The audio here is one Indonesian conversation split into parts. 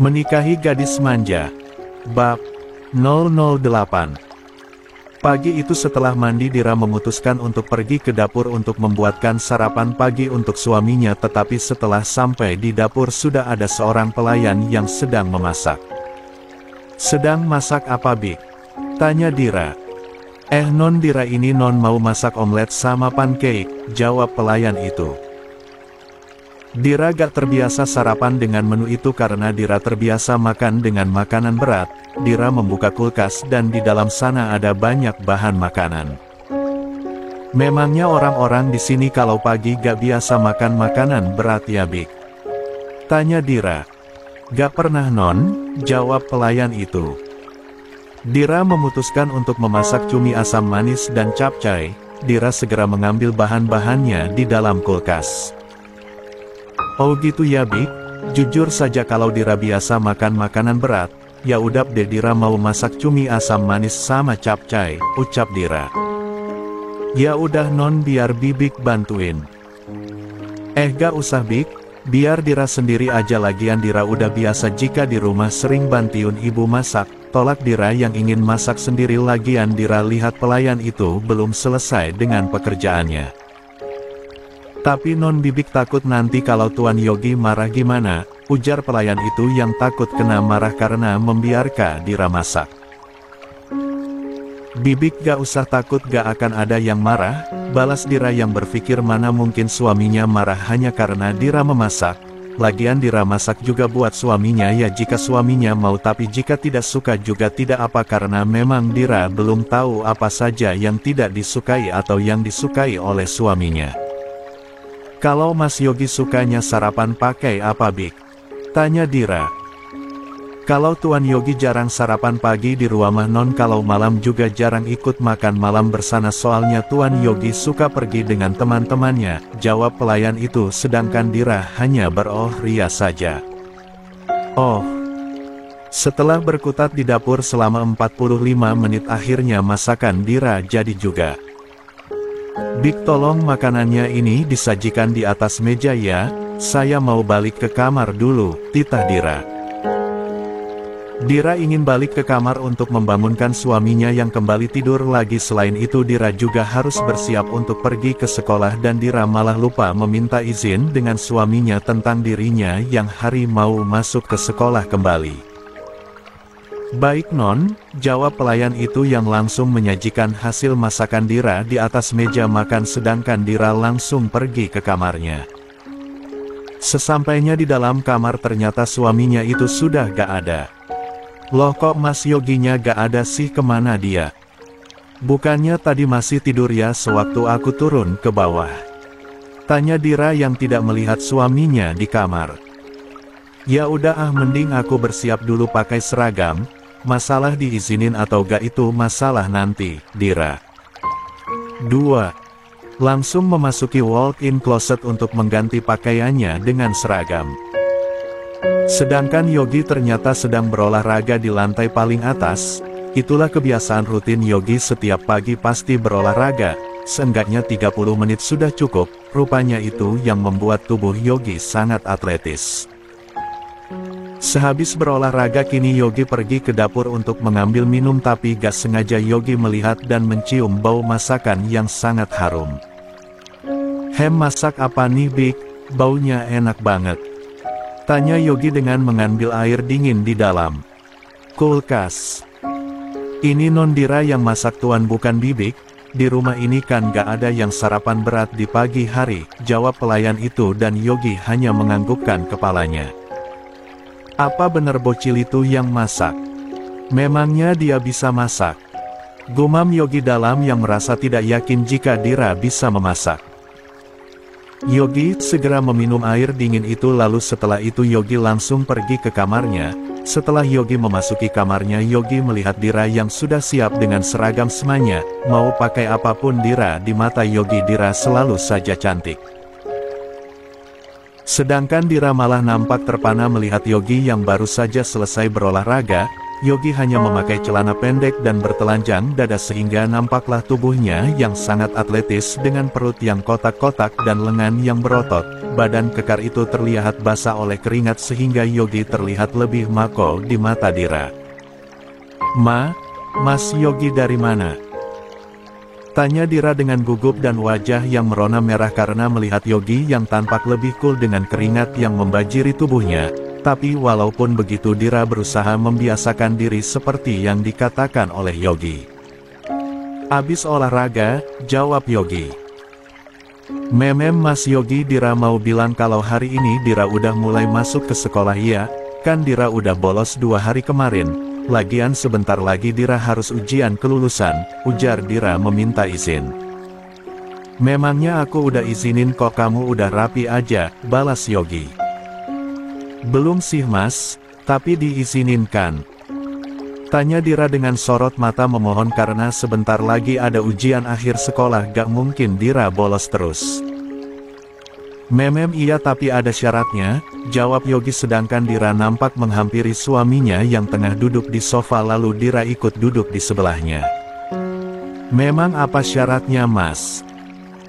Menikahi gadis manja. Bab 008. Pagi itu setelah mandi, Dira memutuskan untuk pergi ke dapur untuk membuatkan sarapan pagi untuk suaminya, tetapi setelah sampai di dapur sudah ada seorang pelayan yang sedang memasak. "Sedang masak apa, Bik?" tanya Dira. Non Dira, ini non mau masak omelet sama pancake," jawab pelayan itu. Dira gak terbiasa sarapan dengan menu itu karena Dira terbiasa makan dengan makanan berat. Dira membuka kulkas dan di dalam sana ada banyak bahan makanan. "Memangnya orang-orang di sini kalau pagi gak biasa makan makanan berat ya, Bik?" tanya Dira. "Gak pernah non," jawab pelayan itu. Dira memutuskan untuk memasak cumi asam manis dan capcay. Dira segera mengambil bahan-bahannya di dalam kulkas. "Oh gitu ya, Bik? Jujur saja kalau Dira biasa makan makanan berat, ya udah deh Dira mau masak cumi asam manis sama capcay," ucap Dira. "Ya udah non, biar Bibik bantuin." Gak usah, Bik, biar Dira sendiri aja, lagian Dira udah biasa jika di rumah sering bantuin ibu masak," tolak Dira yang ingin masak sendiri. Lagian Dira lihat pelayan itu belum selesai dengan pekerjaannya. "Tapi non, Bibik takut nanti kalau Tuan Yogi marah gimana," ujar pelayan itu yang takut kena marah karena membiarkan Dira masak. "Bibik gak usah takut, gak akan ada yang marah," balas Dira yang berpikir mana mungkin suaminya marah hanya karena Dira memasak. Lagian Dira masak juga buat suaminya, ya jika suaminya mau, tapi jika tidak suka juga tidak apa, karena memang Dira belum tahu apa saja yang tidak disukai atau yang disukai oleh suaminya. "Kalau Mas Yogi sukanya sarapan pakai apa, Bik?" tanya Dira. "Kalau Tuan Yogi jarang sarapan pagi di rumah non, kalau malam juga jarang ikut makan malam bersana, soalnya Tuan Yogi suka pergi dengan teman-temannya," jawab pelayan itu, sedangkan Dira hanya ria saja. Oh. Setelah berkutat di dapur selama 45 menit, akhirnya masakan Dira jadi juga. "Bik, tolong makanannya ini disajikan di atas meja ya, saya mau balik ke kamar dulu," titah Dira. Dira ingin balik ke kamar untuk membangunkan suaminya yang kembali tidur lagi. Selain itu Dira juga harus bersiap untuk pergi ke sekolah, dan Dira malah lupa meminta izin dengan suaminya tentang dirinya yang hari mau masuk ke sekolah kembali. "Baik non," jawab pelayan itu yang langsung menyajikan hasil masakan Dira di atas meja makan, sedangkan Dira langsung pergi ke kamarnya. Sesampainya di dalam kamar ternyata suaminya itu sudah gak ada. "Loh, kok Mas Yoginya gak ada sih, kemana dia? Bukannya tadi masih tidur ya sewaktu aku turun ke bawah?" tanya Dira yang tidak melihat suaminya di kamar. "Ya udah mending aku bersiap dulu pakai seragam. Masalah diizinin atau gak itu masalah nanti, Dira." 2. Langsung memasuki walk-in closet untuk mengganti pakaiannya dengan seragam. Sedangkan Yogi ternyata sedang berolahraga di lantai paling atas. Itulah kebiasaan rutin Yogi, setiap pagi pasti berolahraga. Seenggaknya 30 menit sudah cukup. Rupanya itu yang membuat tubuh Yogi sangat atletis. Sehabis berolahraga, kini Yogi pergi ke dapur untuk mengambil minum, tapi gak sengaja Yogi melihat dan mencium bau masakan yang sangat harum. Masak apa nih, Bik? Baunya enak banget," tanya Yogi dengan mengambil air dingin di dalam kulkas. "Ini non Dira yang masak Tuan, bukan Bibik. Di rumah ini kan gak ada yang sarapan berat di pagi hari," jawab pelayan itu, dan Yogi hanya menganggukkan kepalanya. "Apa bener bocil itu yang masak? Memangnya dia bisa masak?" gumam Yogi dalam yang merasa tidak yakin jika Dira bisa memasak. Yogi segera meminum air dingin itu, lalu setelah itu Yogi langsung pergi ke kamarnya. Setelah Yogi memasuki kamarnya, Yogi melihat Dira yang sudah siap dengan seragam semuanya. Mau pakai apapun Dira, di mata Yogi Dira selalu saja cantik. Sedangkan Dira malah nampak terpana melihat Yogi yang baru saja selesai berolahraga. Yogi hanya memakai celana pendek dan bertelanjang dada sehingga nampaklah tubuhnya yang sangat atletis dengan perut yang kotak-kotak dan lengan yang berotot. Badan kekar itu terlihat basah oleh keringat sehingga Yogi terlihat lebih makol di mata Dira. Mas Yogi dari mana?" tanya Dira dengan gugup dan wajah yang merona merah karena melihat Yogi yang tampak lebih cool dengan keringat yang membanjiri tubuhnya. Tapi walaupun begitu Dira berusaha membiasakan diri seperti yang dikatakan oleh Yogi. "Abis olahraga," jawab Yogi. "Memem Mas Yogi." Dira mau bilang kalau hari ini Dira udah mulai masuk ke sekolah. "Ya, kan Dira udah bolos 2 hari kemarin. Lagian sebentar lagi Dira harus ujian kelulusan," ujar Dira meminta izin. "Memangnya aku udah izinin kok, kamu udah rapi aja," balas Yogi. "Belum sih Mas, tapi diizinin kan?" tanya Dira dengan sorot mata memohon karena sebentar lagi ada ujian akhir sekolah, gak mungkin Dira bolos terus. "Memem iya, tapi ada syaratnya," jawab Yogi sedangkan Dira nampak menghampiri suaminya yang tengah duduk di sofa lalu Dira ikut duduk di sebelahnya. "Memang apa syaratnya Mas?"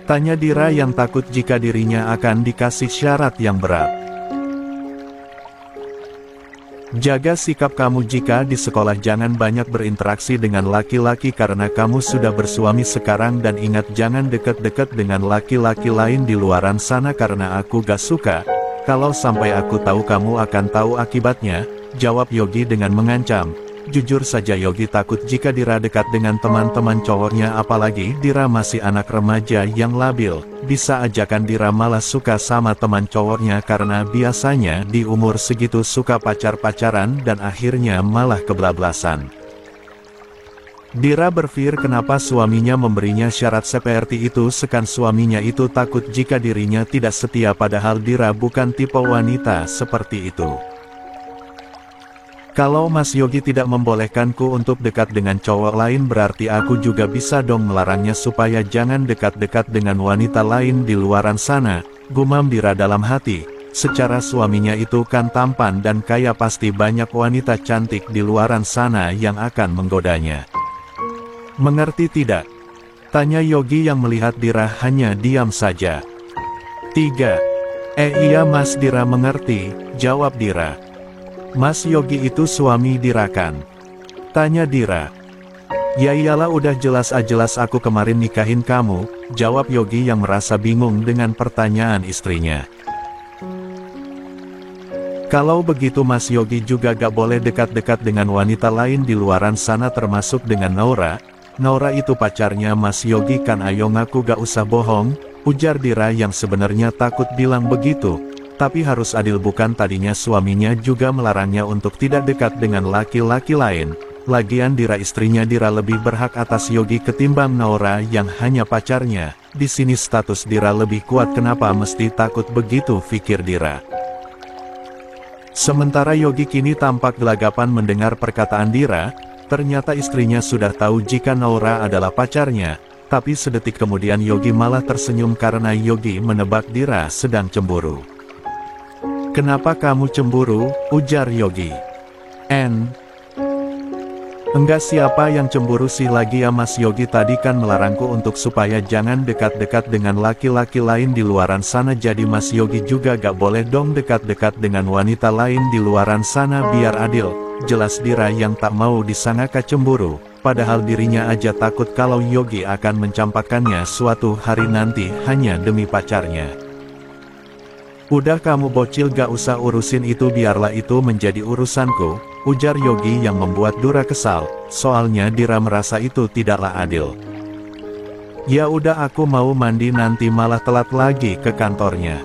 tanya Dira yang takut jika dirinya akan dikasih syarat yang berat. "Jaga sikap kamu jika di sekolah, jangan banyak berinteraksi dengan laki-laki karena kamu sudah bersuami sekarang, dan ingat jangan deket-deket dengan laki-laki lain di luaran sana karena aku gak suka. Kalau sampai aku tahu kamu akan tahu akibatnya," jawab Yogi dengan mengancam. Jujur saja Yogi takut jika Dira dekat dengan teman-teman cowoknya, apalagi Dira masih anak remaja yang labil. Bisa ajakan Dira malah suka sama teman cowoknya karena biasanya di umur segitu suka pacar-pacaran dan akhirnya malah kebablasan. Dira berpikir kenapa suaminya memberinya syarat seperti itu, sekan suaminya itu takut jika dirinya tidak setia, padahal Dira bukan tipe wanita seperti itu. "Kalau Mas Yogi tidak membolehkanku untuk dekat dengan cowok lain, berarti aku juga bisa dong melarangnya supaya jangan dekat-dekat dengan wanita lain di luaran sana," gumam Dira dalam hati. Secara suaminya itu kan tampan dan kaya, pasti banyak wanita cantik di luaran sana yang akan menggodanya. "Mengerti tidak?" tanya Yogi yang melihat Dira hanya diam saja. 3. Iya Mas, Dira mengerti," jawab Dira. "Mas Yogi itu suami Dira kan?" tanya Dira. "Ya iyalah, udah jelas-jelas aku kemarin nikahin kamu," jawab Yogi yang merasa bingung dengan pertanyaan istrinya. "Kalau begitu Mas Yogi juga gak boleh dekat-dekat dengan wanita lain di luaran sana termasuk dengan Naura. Naura itu pacarnya Mas Yogi kan?" "Ayo ngaku, gak usah bohong," ujar Dira yang sebenarnya takut bilang begitu. Tapi harus adil, bukan tadinya suaminya juga melarangnya untuk tidak dekat dengan laki-laki lain. Lagian Dira istrinya, Dira lebih berhak atas Yogi ketimbang Naura yang hanya pacarnya. Di sini status Dira lebih kuat, kenapa mesti takut begitu, pikir Dira. Sementara Yogi kini tampak gelagapan mendengar perkataan Dira. Ternyata istrinya sudah tahu jika Naura adalah pacarnya. Tapi sedetik kemudian Yogi malah tersenyum karena Yogi menebak Dira sedang cemburu. "Kenapa kamu cemburu?" ujar Yogi. Enggak, siapa yang cemburu sih lagi ya Mas, Yogi tadi kan melarangku untuk supaya jangan dekat-dekat dengan laki-laki lain di luaran sana, jadi Mas Yogi juga gak boleh dong dekat-dekat dengan wanita lain di luaran sana, biar adil." Jelas Dira yang tak mau disangka cemburu, padahal dirinya aja takut kalau Yogi akan mencampakkannya suatu hari nanti hanya demi pacarnya. "Udah kamu bocil, gak usah urusin itu, biarlah itu menjadi urusanku," ujar Yogi yang membuat Dira kesal, soalnya Dira merasa itu tidaklah adil. "Ya udah, aku mau mandi, nanti malah telat lagi ke kantornya."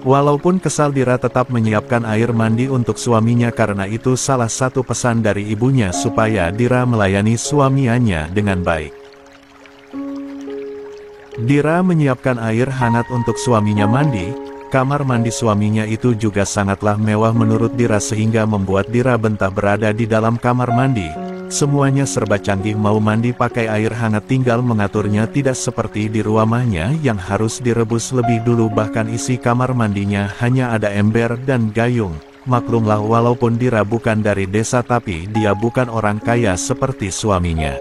Walaupun kesal, Dira tetap menyiapkan air mandi untuk suaminya karena itu salah satu pesan dari ibunya supaya Dira melayani suaminya dengan baik. Dira menyiapkan air hangat untuk suaminya mandi. Kamar mandi suaminya itu juga sangatlah mewah menurut Dira sehingga membuat Dira betah berada di dalam kamar mandi. Semuanya serba canggih, mau mandi pakai air hangat tinggal mengaturnya, tidak seperti di rumahnya yang harus direbus lebih dulu, bahkan isi kamar mandinya hanya ada ember dan gayung. maklumlah walaupun Dira bukan dari desa tapi dia bukan orang kaya seperti suaminya.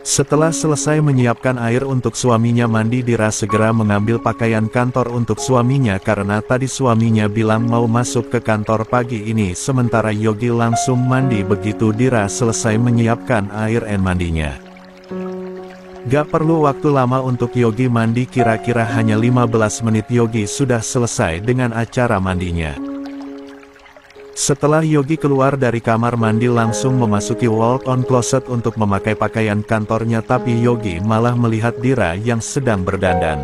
Setelah selesai menyiapkan air untuk suaminya mandi, Dira segera mengambil pakaian kantor untuk suaminya karena tadi suaminya bilang mau masuk ke kantor pagi ini. Sementara Yogi langsung mandi begitu Dira selesai menyiapkan air mandinya. Gak perlu waktu lama untuk Yogi mandi, kira-kira hanya 15 menit Yogi sudah selesai dengan acara mandinya. Setelah Yogi keluar dari kamar mandi langsung memasuki walk-on closet untuk memakai pakaian kantornya, tapi Yogi malah melihat Dira yang sedang berdandan.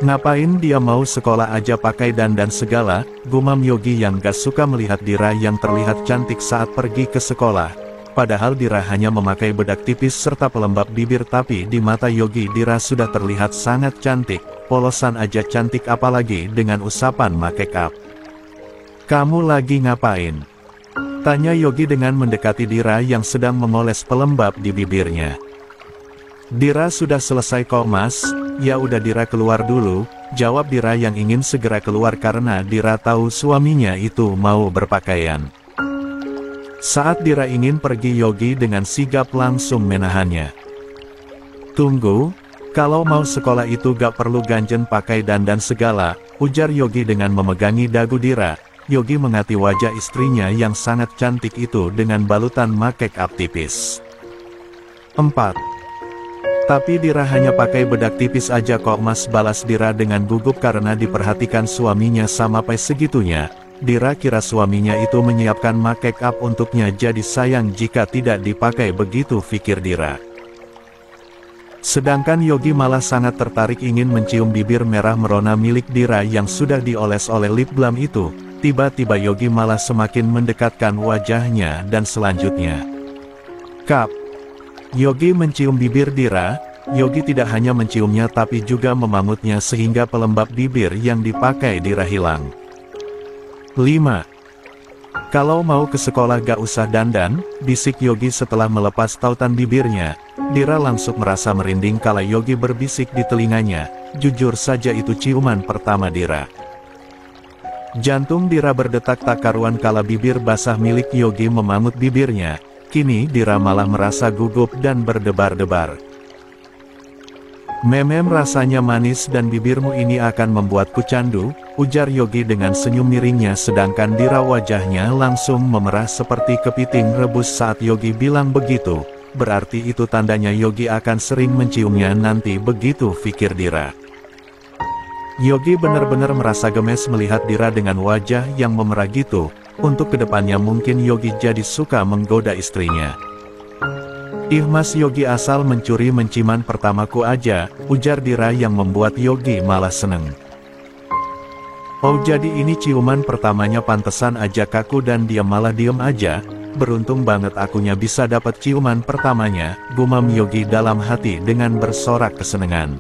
Ngapain dia mau sekolah aja pakai dandan segala, gumam Yogi yang gak suka melihat Dira yang terlihat cantik saat pergi ke sekolah. Padahal Dira hanya memakai bedak tipis serta pelembab bibir, tapi di mata Yogi Dira sudah terlihat sangat cantik, polosan aja cantik apalagi dengan usapan make up. "Kamu lagi ngapain?" tanya Yogi dengan mendekati Dira yang sedang memoles pelembab di bibirnya. "Dira sudah selesai kok mas." "Ya udah Dira keluar dulu," jawab Dira yang ingin segera keluar karena Dira tahu suaminya itu mau berpakaian. Saat Dira ingin pergi Yogi dengan sigap langsung menahannya. "Tunggu, kalau mau sekolah itu gak perlu ganjen pakai dandan segala," ujar Yogi dengan memegangi dagu Dira. Yogi mengati wajah istrinya yang sangat cantik itu dengan balutan make up tipis. 4. "Tapi Dira hanya pakai bedak tipis aja kok mas," balas Dira dengan gugup karena diperhatikan suaminya sampai segitunya. Dira kira suaminya itu menyiapkan make up untuknya, jadi sayang jika tidak dipakai begitu pikir Dira. Sedangkan Yogi malah sangat tertarik ingin mencium bibir merah merona milik Dira yang sudah dioles oleh lip balm itu. Tiba-tiba Yogi malah semakin mendekatkan wajahnya dan selanjutnya, "Kap." Yogi mencium bibir Dira. Yogi tidak hanya menciumnya tapi juga memamutnya sehingga pelembab bibir yang dipakai Dira hilang. 5. "Kalau mau ke sekolah gak usah dandan," bisik Yogi setelah melepas tautan bibirnya. Dira langsung merasa merinding kala Yogi berbisik di telinganya. Jujur saja itu ciuman pertama Dira. Jantung Dira berdetak tak karuan kala bibir basah milik Yogi memamut bibirnya. Kini Dira malah merasa gugup dan berdebar-debar. "Memem rasanya manis dan bibirmu ini akan membuatku candu," ujar Yogi dengan senyum miringnya, sedangkan Dira wajahnya langsung memerah seperti kepiting rebus saat Yogi bilang begitu. Berarti itu tandanya Yogi akan sering menciumnya nanti begitu pikir Dira. Yogi benar-benar merasa gemes melihat Dira dengan wajah yang memerah gitu. Untuk kedepannya mungkin Yogi jadi suka menggoda istrinya. "Ih mas, Yogi asal mencuri menciuman pertamaku aja," ujar Dira yang membuat Yogi malah seneng. "Oh jadi ini ciuman pertamanya, pantesan aja kaku dan dia malah diem aja. Beruntung banget akunya bisa dapat ciuman pertamanya," gumam Yogi dalam hati dengan bersorak kesenangan.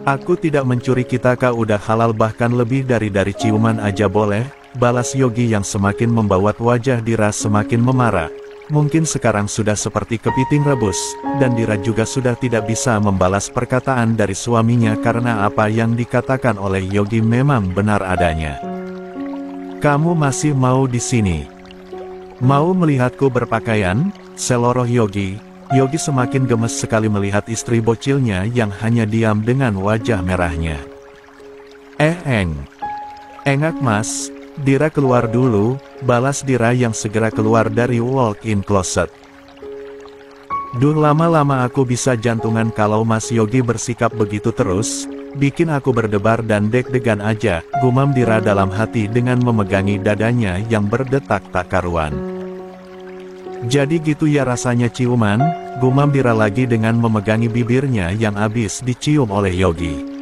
"Aku tidak mencuri, kita kak udah halal, bahkan lebih dari ciuman aja boleh," balas Yogi yang semakin membuat wajah Dira semakin memarah. Mungkin sekarang sudah seperti kepiting rebus, dan Dira juga sudah tidak bisa membalas perkataan dari suaminya karena apa yang dikatakan oleh Yogi memang benar adanya. "Kamu masih mau di sini? Mau melihatku berpakaian?" seloroh Yogi. Yogi semakin gemes sekali melihat istri bocilnya yang hanya diam dengan wajah merahnya. Engak mas, Dira keluar dulu," balas Dira yang segera keluar dari walk-in closet. "Duh, lama-lama aku bisa jantungan kalau mas Yogi bersikap begitu terus, bikin aku berdebar dan deg-degan aja," gumam Dira dalam hati dengan memegangi dadanya yang berdetak tak karuan. "Jadi gitu ya rasanya ciuman," gumam Dira lagi dengan memegangi bibirnya yang habis dicium oleh Yogi.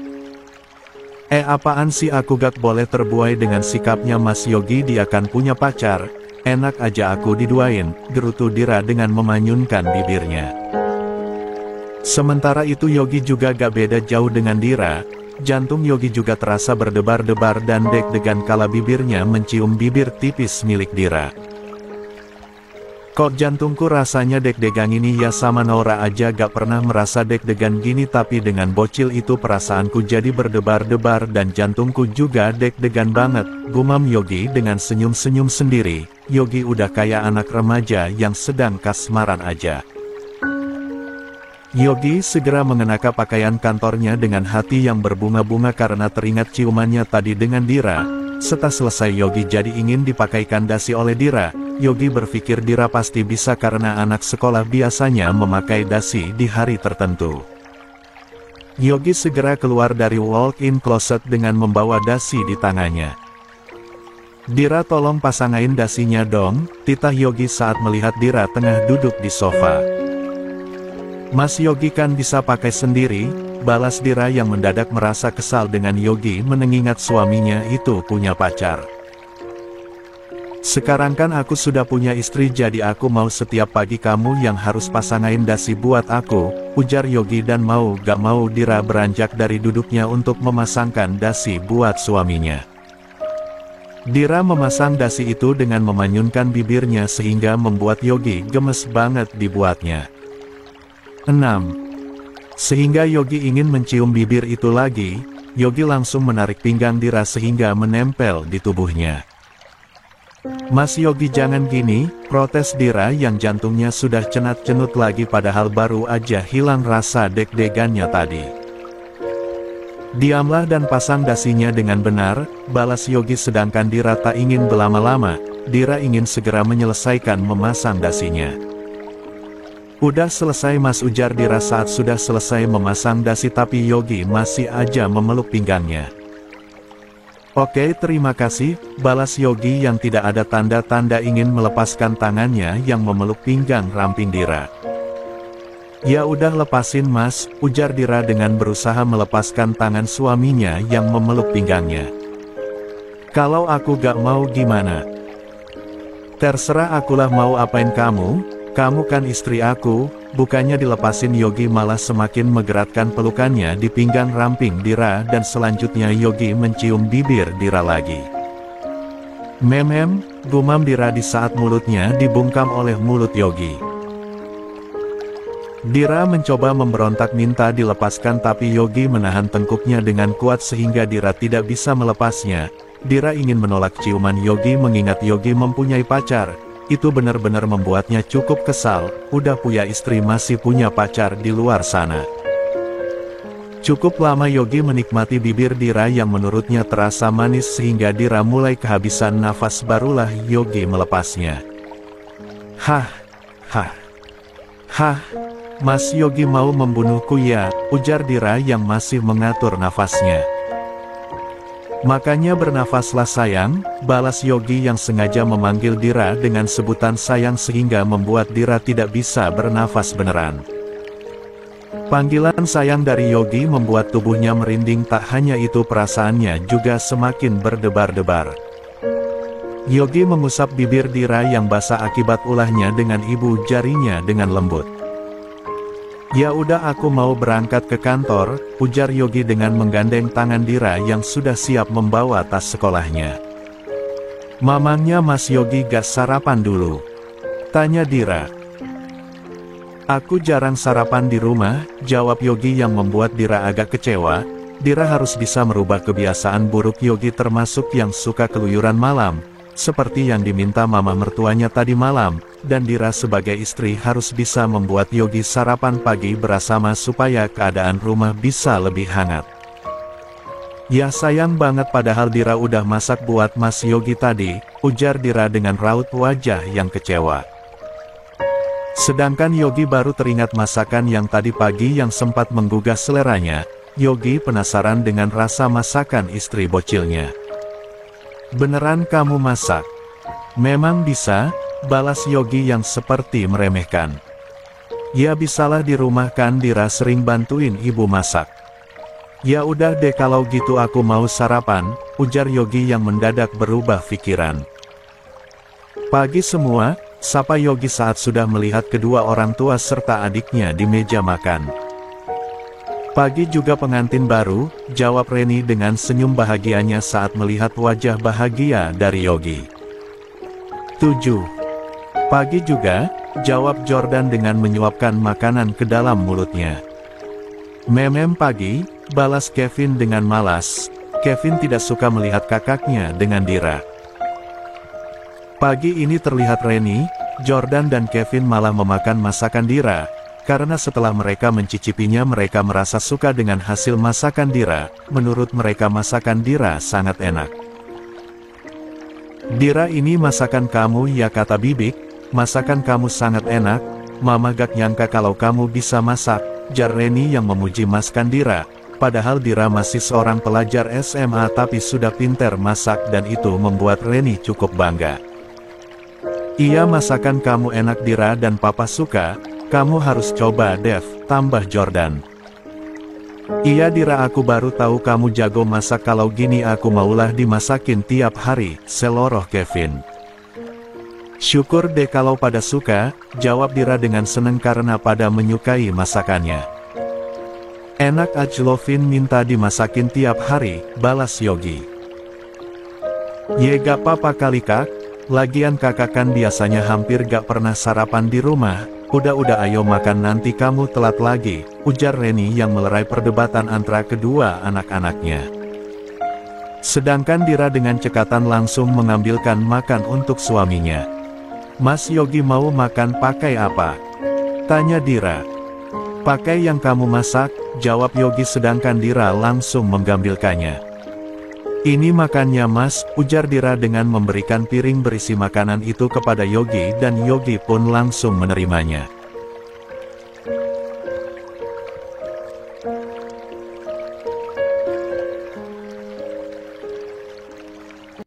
Apaan sih, aku gak boleh terbuai dengan sikapnya mas Yogi, dia kan punya pacar, enak aja aku diduain," gerutu Dira dengan memanyunkan bibirnya. Sementara itu Yogi juga gak beda jauh dengan Dira. Jantung Yogi juga terasa berdebar-debar dan deg-degan kala bibirnya mencium bibir tipis milik Dira. Kok jantungku rasanya deg-degan ini ya, sama Nora aja gak pernah merasa deg-degan gini, tapi dengan bocil itu perasaanku jadi berdebar-debar dan jantungku juga deg-degan banget, gumam Yogi dengan senyum-senyum sendiri. Yogi udah kayak anak remaja yang sedang kasmaran aja. Yogi segera mengenakan pakaian kantornya dengan hati yang berbunga-bunga karena teringat ciumannya tadi dengan Dira. Setelah selesai Yogi jadi ingin dipakaikan dasi oleh Dira. Yogi berpikir Dira pasti bisa karena anak sekolah biasanya memakai dasi di hari tertentu. Yogi segera keluar dari walk-in closet dengan membawa dasi di tangannya. Dira, tolong pasangain dasinya dong, titah Yogi saat melihat Dira tengah duduk di sofa. Mas Yogi kan bisa pakai sendiri, balas Dira yang mendadak merasa kesal dengan Yogi mengingat suaminya itu punya pacar. Sekarang kan aku sudah punya istri, jadi aku mau setiap pagi kamu yang harus pasangain dasi buat aku, ujar Yogi, dan mau gak mau Dira beranjak dari duduknya untuk memasangkan dasi buat suaminya. Dira memasang dasi itu dengan memanyunkan bibirnya sehingga membuat Yogi gemes banget dibuatnya. 6. Sehingga Yogi ingin mencium bibir itu lagi, Yogi langsung menarik pinggang Dira sehingga menempel di tubuhnya. Mas Yogi jangan gini, protes Dira yang jantungnya sudah cenat-cenut lagi padahal baru aja hilang rasa deg-degannya tadi. Diamlah dan pasang dasinya dengan benar, balas Yogi sedangkan Dira tak ingin berlama-lama, Dira ingin segera menyelesaikan memasang dasinya. Udah selesai Mas, ujar Dira saat sudah selesai memasang dasi, tapi Yogi masih aja memeluk pinggangnya. Oke, terima kasih, balas Yogi yang tidak ada tanda-tanda ingin melepaskan tangannya yang memeluk pinggang ramping Dira. Ya udah lepasin Mas, ujar Dira dengan berusaha melepaskan tangan suaminya yang memeluk pinggangnya. Kalau aku gak mau gimana? Terserah akulah, mau apain kamu kan istri aku, bukannya dilepasin. Yogi malah semakin menggerakkan pelukannya di pinggang ramping Dira dan selanjutnya Yogi mencium bibir Dira lagi. Mem, gumam Dira di saat mulutnya dibungkam oleh mulut Yogi. Dira mencoba memberontak minta dilepaskan tapi Yogi menahan tengkuknya dengan kuat sehingga Dira tidak bisa melepasnya. Dira ingin menolak ciuman Yogi mengingat Yogi mempunyai pacar. Itu benar-benar membuatnya cukup kesal, udah punya istri masih punya pacar di luar sana. Cukup lama Yogi menikmati bibir Dira yang menurutnya terasa manis sehingga Dira mulai kehabisan nafas, barulah Yogi melepasnya. Hah, Mas Yogi mau membunuhku ya, ujar Dira yang masih mengatur nafasnya. Makanya bernafaslah sayang, balas Yogi yang sengaja memanggil Dira dengan sebutan sayang sehingga membuat Dira tidak bisa bernafas beneran. Panggilan sayang dari Yogi membuat tubuhnya merinding, tak hanya itu perasaannya juga semakin berdebar-debar. Yogi mengusap bibir Dira yang basah akibat ulahnya dengan ibu jarinya dengan lembut. Ya udah aku mau berangkat ke kantor, ujar Yogi dengan menggandeng tangan Dira yang sudah siap membawa tas sekolahnya. Mamangnya Mas Yogi gak sarapan dulu? Tanya Dira. Aku jarang sarapan di rumah, jawab Yogi yang membuat Dira agak kecewa. Dira harus bisa merubah kebiasaan buruk Yogi termasuk yang suka keluyuran malam, seperti yang diminta mama mertuanya tadi malam. Dan Dira sebagai istri harus bisa membuat Yogi sarapan pagi bersama supaya keadaan rumah bisa lebih hangat. Ya sayang banget padahal Dira udah masak buat Mas Yogi tadi, ujar Dira dengan raut wajah yang kecewa. Sedangkan Yogi baru teringat masakan yang tadi pagi yang sempat menggugah seleranya. Yogi penasaran dengan rasa masakan istri bocilnya. Beneran kamu masak? Memang bisa? Balas Yogi yang seperti meremehkan. Ya bisalah di rumah kan Dira sering bantuin ibu masak. Ya udah deh kalau gitu aku mau sarapan, ujar Yogi yang mendadak berubah pikiran. Pagi semua, sapa Yogi saat sudah melihat kedua orang tua serta adiknya di meja makan. Pagi juga pengantin baru, jawab Reni dengan senyum bahagianya saat melihat wajah bahagia dari Yogi. 7. Pagi juga, jawab Jordan dengan menyuapkan makanan ke dalam mulutnya. Memem pagi, balas Kevin dengan malas. Kevin tidak suka melihat kakaknya dengan Dira. Pagi ini terlihat Reni, Jordan dan Kevin malah memakan masakan Dira, karena setelah mereka mencicipinya mereka merasa suka dengan hasil masakan Dira. Menurut mereka masakan Dira sangat enak. "Dira, ini masakan kamu ya," kata Bibik. "Masakan kamu sangat enak, Mama gak nyangka kalau kamu bisa masak," jar Reni yang memuji masakan Dira. Padahal Dira masih seorang pelajar SMA tapi sudah pintar masak dan itu membuat Reni cukup bangga. "Iya, masakan kamu enak Dira dan Papa suka, kamu harus coba Dev," tambah Jordan. "Iya Dira, aku baru tahu kamu jago masak, kalau gini aku maulah dimasakin tiap hari," seloroh Kevin. "Syukur deh kalau pada suka," jawab Dira dengan senang karena pada menyukai masakannya. "Enak aja, Lovin minta dimasakin tiap hari," balas Yogi. "Ye gak apa-apa kali kak, lagian kakak kan biasanya hampir gak pernah sarapan di rumah, udah ayo makan nanti kamu telat lagi," ujar Reni yang melerai perdebatan antara kedua anak-anaknya. Sedangkan Dira dengan cekatan langsung mengambilkan makan untuk suaminya. "Mas Yogi mau makan pakai apa?" tanya Dira. "Pakai yang kamu masak," jawab Yogi sedangkan Dira langsung mengambilkannya. "Ini makannya Mas," ujar Dira dengan memberikan piring berisi makanan itu kepada Yogi dan Yogi pun langsung menerimanya.